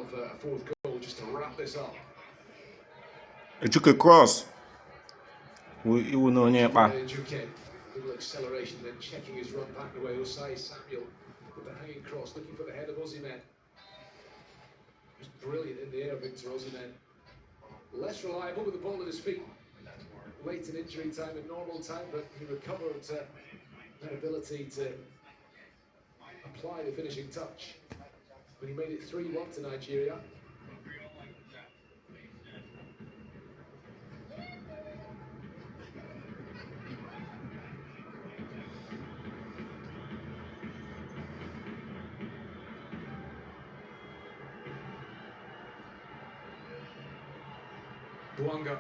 of a fourth goal just to wrap this up. It took a cross. We will know near back. Little acceleration, then checking his run back away. Osai Samuel with the hanging cross, looking for the head of Osimhen. Just brilliant in the air, Victor Osimhen. Less reliable with the ball at his feet. Late in injury time and normal time, but he recovered that ability to apply the finishing touch when he made it 3-1 to Nigeria. Bouanga.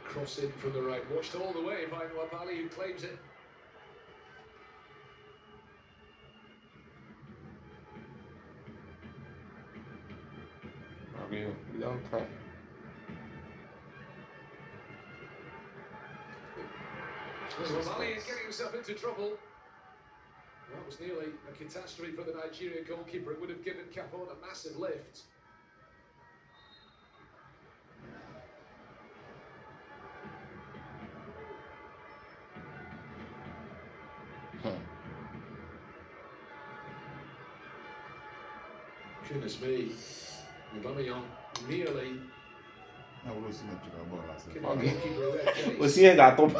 Cross in from the right, watched all the way by Nwabali, who claims it. We don't try. Nwabali is getting himself into trouble. That was nearly a catastrophe for the Nigerian goalkeeper. It would have given Gabon a massive lift. Goodness me. Aubameyang nearly. Osimhen got top.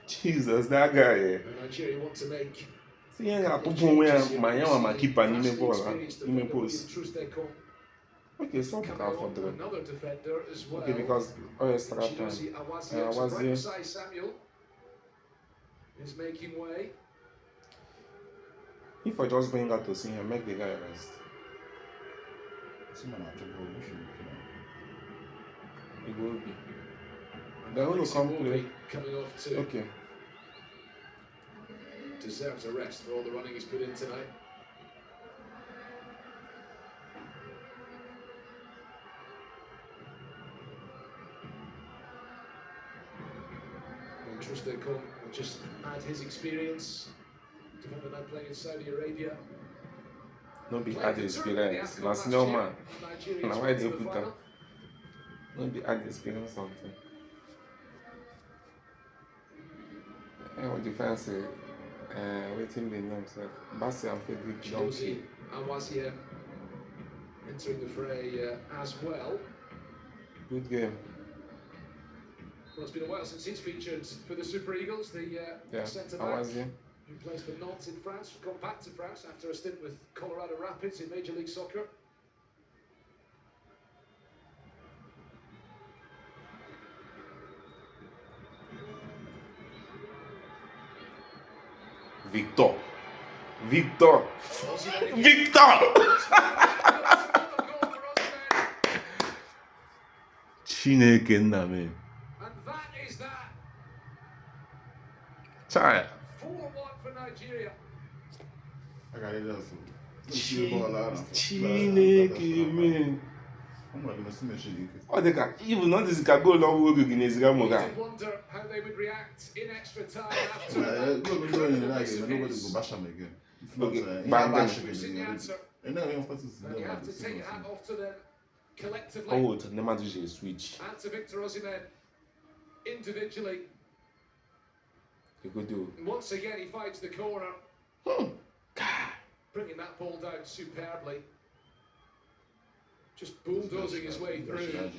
Jesus, that guy. Nigeria want to make. See, I got to put my keeper in the post. Okay, so for another defender as well. Okay, because extra time. Was there? Samuel is making way. If I just bring out to see him, make the guy rest. It will be. They're going to come play. Coming off too. Okay. Deserves a rest for all the running he's put in tonight. Interesting, will just add his experience. Defender now playing in Saudi Arabia. No be add experience. Last no man. Now why do you put that? No be add experience something. What defense? Waiting the name, sir. Bassi and Frederick Chelsea Awazia entering the fray as well. Good game. Well, it's been a while since he's featured for the Super Eagles, the centre-back who plays for Nantes in France, gone back to France after a stint with Colorado Rapids in Major League Soccer. Victor! Chineke nna me. And that is that. Child. 4-1 for Nigeria. I got it also. Chineke me. Oh, they can even not this can go long way again. Is going to wonder how they would react in extra time after. Nobody go bash them again. Okay, And you have to take your hat off to them collectively. Oh, to never do switch. And to Victor Osimhen individually. You could do. Once again, he finds the corner. Bringing that ball down superbly. Just bulldozing his way through.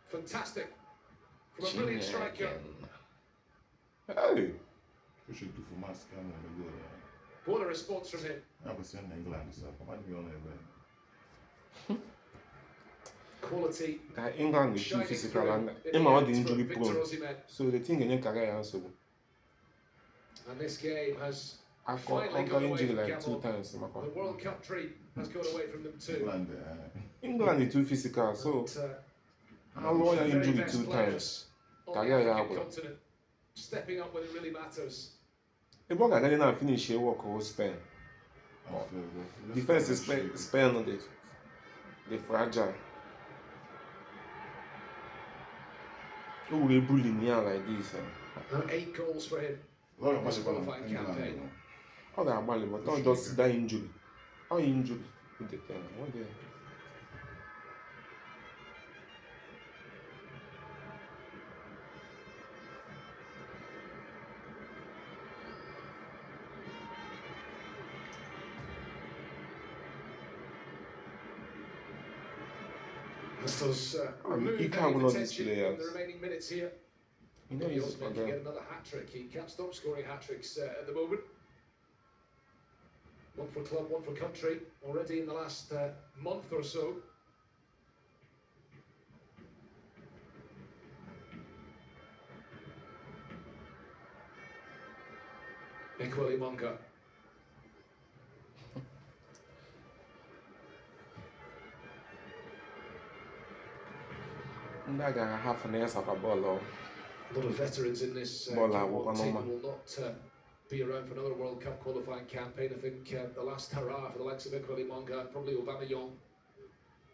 Fantastic. From a brilliant striker. Hey. What a response from him. Quality. England is too physical and Emma the injury prone. So the thing in your career also. And this game has I've got injured like 2 times. The World Cup treat has gone away from them too. England is too physical, so how long are injured 2 times? Career stepping up when it really matters. The ball can now finish here work or Spain. Defense is Spain on the fragile. Who will bully me out like this? Now 8 goals for him. Lord of This mercy, qualifying campaign. How the Abali, but not just that injury. How injury? With the thing. What the? Let us remove he any can't win all these detention in players. the remaining minutes here. You know He he's also for meant to them. get another hat-trick. He can't stop scoring hat-tricks at the moment. One for club, one for country, already in the last month or so. Qualifiers. That guy half an ass of a ball. A lot of veterans in this Gabon team will not be around for another World Cup qualifying campaign. I think the last hurrah for the likes of Qualifiers, probably Aubameyang,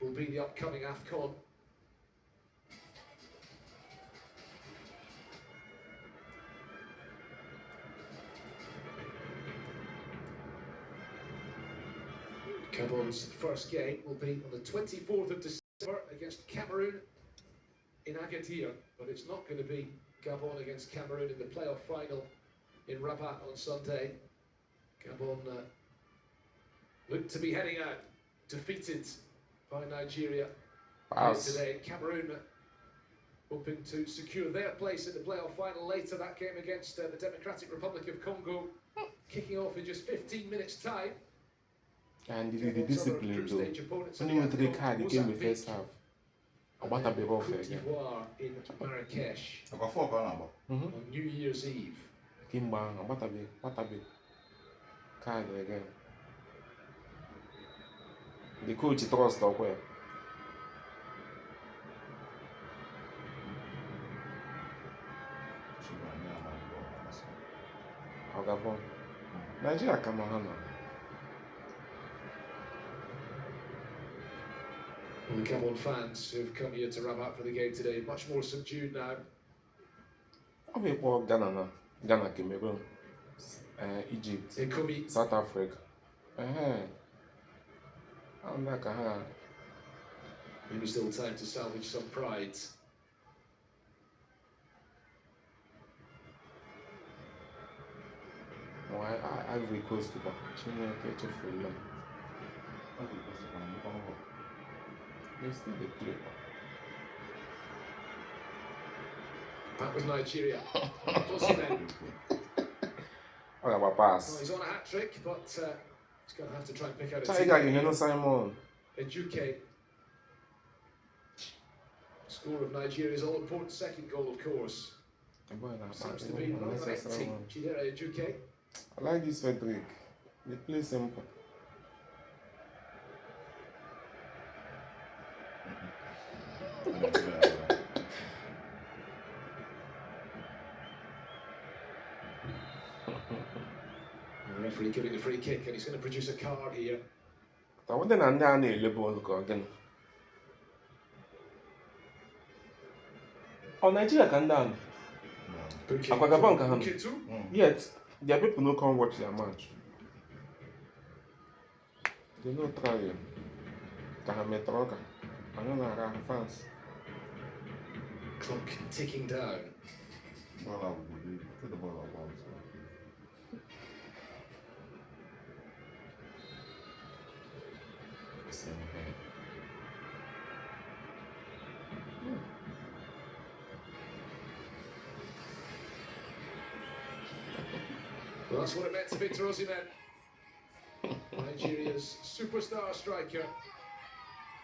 will be the upcoming AFCON. Gabon's first game will be on the 24th of December against Cameroon in Agadir, but it's not going to be Gabon against Cameroon in the playoff final in Rabat on Sunday. Gabon look to be heading out, defeated by Nigeria today. Cameroon hoping to secure their place in the playoff final later. That game against the Democratic Republic of Congo, kicking off in just 15 minutes' time. And the discipline though. When you went to the card, he came in the first half. About to be off again. In Marrakesh I got 4 pounds. on New Year's Eve. Came back, about to be card again. The coach trust up well. Gabon. Nigeria come on now. Well, the Gabon fans who've come here to Rabat for the game today, much more subdued now. How about Ghana now? Ghana, Cameroon, Egypt, South Africa. Maybe still time to salvage some pride. Oh, I request to catch a free long. They still play. That was Nigeria. I have a pass. Well, he's on a hat-trick, but he's going to have to try and pick out a team. Simon. Ejuke. Score of Nigeria's all-important second goal, of course. Seems to be Chidera Ejuke. I like this Frederick. They play simple. The referee giving the free kick, and he's going to produce a card here. I wonder if I'm again. Oh, Nigeria can down. Gabon can. Yet, their people no come watch their match. They no try it. I don't know how fans. Clock ticking down. Well, that's what it meant to Victor Osimhen, Nigeria's superstar striker,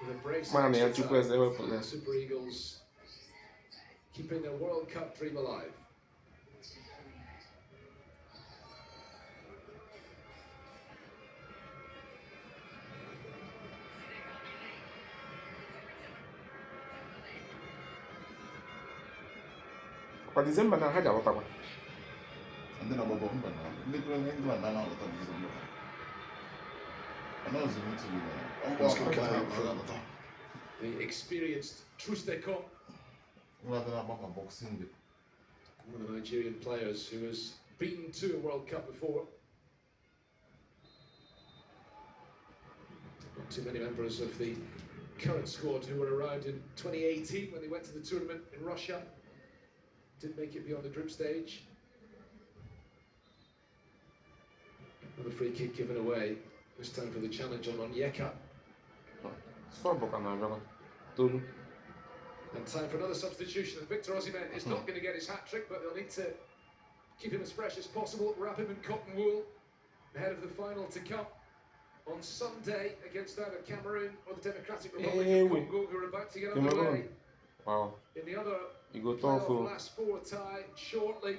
with a brace of Super Eagles, keeping their World Cup dream alive. But December na haja wata ba. And then about England now. The experienced Trustecom Una de las más boxing. One of the Nigerian players who has been to a World Cup before. Not too many members of the current squad who were around in 2018 when they went to the tournament in Russia. Didn't make it beyond the group stage. Another free kick given away, this time for the challenge on Onyeka. And time for another substitution. And Victor Osimhen is not going to get his hat-trick, but they'll need to keep him as fresh as possible, wrap him in cotton wool ahead of the final to come on Sunday against either Cameroon or the Democratic Republic of Congo, who are about to get underway. Wow. In the other You go playoff last four tie shortly.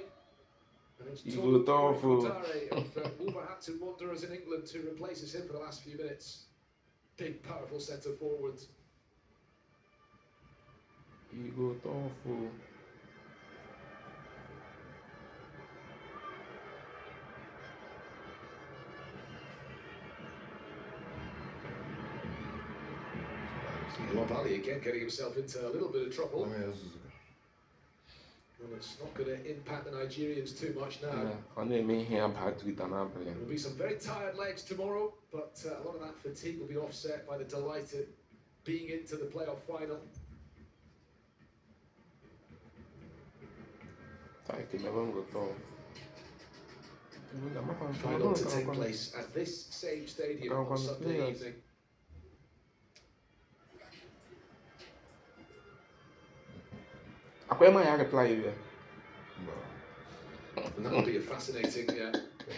And it's You go Qualifiers of Wolverhampton Wanderers in England who replaces him for the last few minutes. Big, powerful centre forward. You go thoughtful. Wabali again getting himself into a little bit of trouble. Let me ask Well, it's not going to impact the Nigerians too much now. There will be some very tired legs tomorrow, but a lot of that fatigue will be offset by the delight of being into the playoff final. Final to take place at this same stadium on Sunday evening. And that will be a fascinating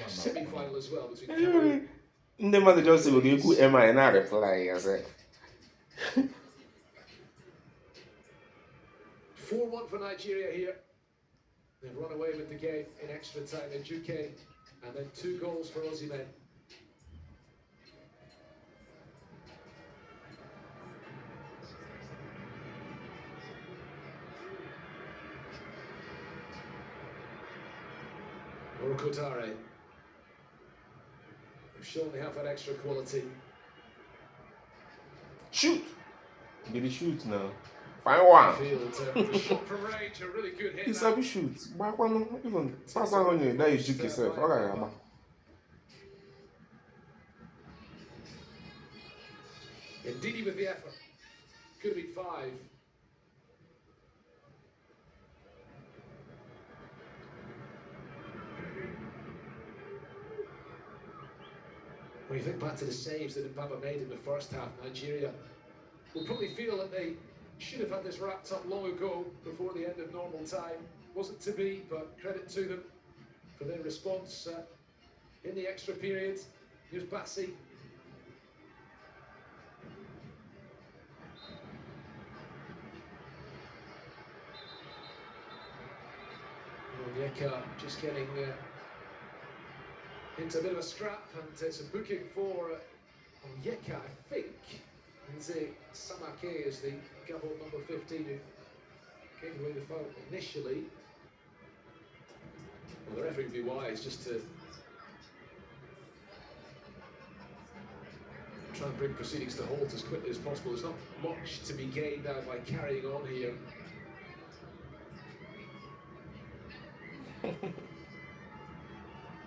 semi-final as well between Cameroon. Ndị mmadụ just say we go MI na reply yourself. 4-1 for Nigeria here. They've run away with the game in extra time in Juke, and then 2 goals for Osimhen. Kotare. They've shown they have that extra quality. Shoot! Did he shoot now? Fine one. Field, shot from range, a really good hit. He's happy shoot. Back one, even pass on you. That you juke yourself. Okay, Indeed, with the effort. Could have been 5. When you think back to the saves that Mbaba made in the first half, Nigeria will probably feel that they should have had this wrapped up long ago before the end of normal time. Wasn't to be, but credit to them for their response in the extra period. Here's Bassi. Onyeka just getting into a bit of a scrap, and it's a booking for Onyeka, I think. Nze Samake is the Gabon number 15 who gave away the foul initially. Well, the referee would be wise just to try and bring proceedings to halt as quickly as possible. There's not much to be gained now by carrying on here.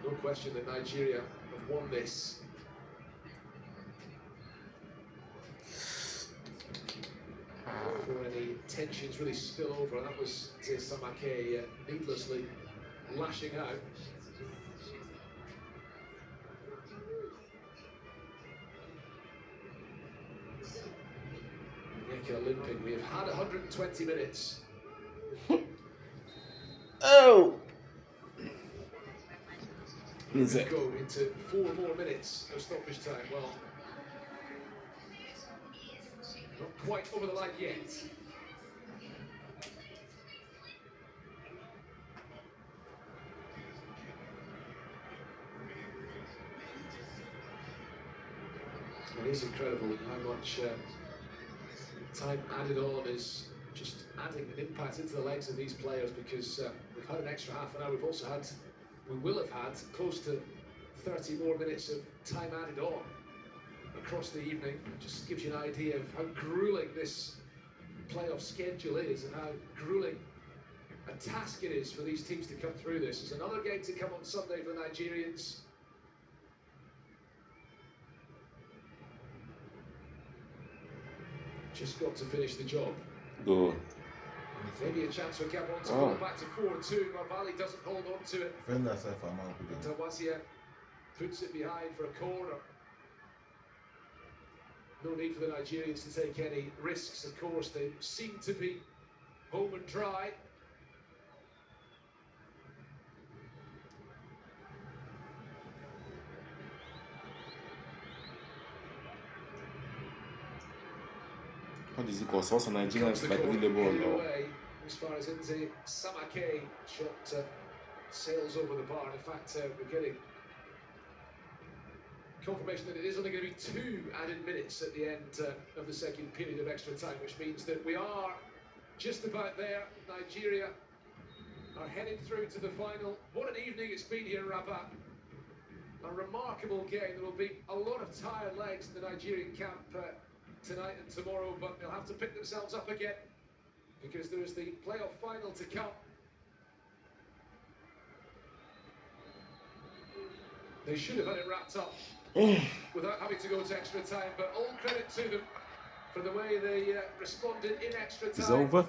No question that Nigeria have won this. Before any tensions really spill over, and that was Samake needlessly lashing out. Onyeka limping. We have had 120 minutes. Oh! Let's go into 4 more minutes of stoppage time. Well, not quite over the line yet. It is incredible how much time added on is just adding an impact into the legs of these players, because we've had an extra half an hour. We've also had, we will have had close to 30 more minutes of time added on across the evening. It just gives you an idea of how grueling this playoff schedule is and how grueling a task it is for these teams to come through this. There's another game to come on Sunday for the Nigerians. Just got to finish the job. Go. Maybe a chance for Gabon to go back to 4-2. Marbali doesn't hold on to it. Defender safe for man. Tawasia puts it behind for a corner. No need for the Nigerians to take any risks, of course. They seem to be home and dry. What is it called? Also Nigerians like the ball. Away, as far as Nze Samake shot sails over the bar. In fact, we're getting confirmation that it is only going to be 2 added minutes at the end of the second period of extra time, which means that we are just about there. Nigeria are heading through to the final. What an evening it's been here in Rabat. A remarkable game. There will be a lot of tired legs in the Nigerian camp tonight and tomorrow, but they'll have to pick themselves up again because there is the playoff final to come. They should have had it wrapped up without having to go to extra time, but all credit to them for the way they responded in extra time. It's over.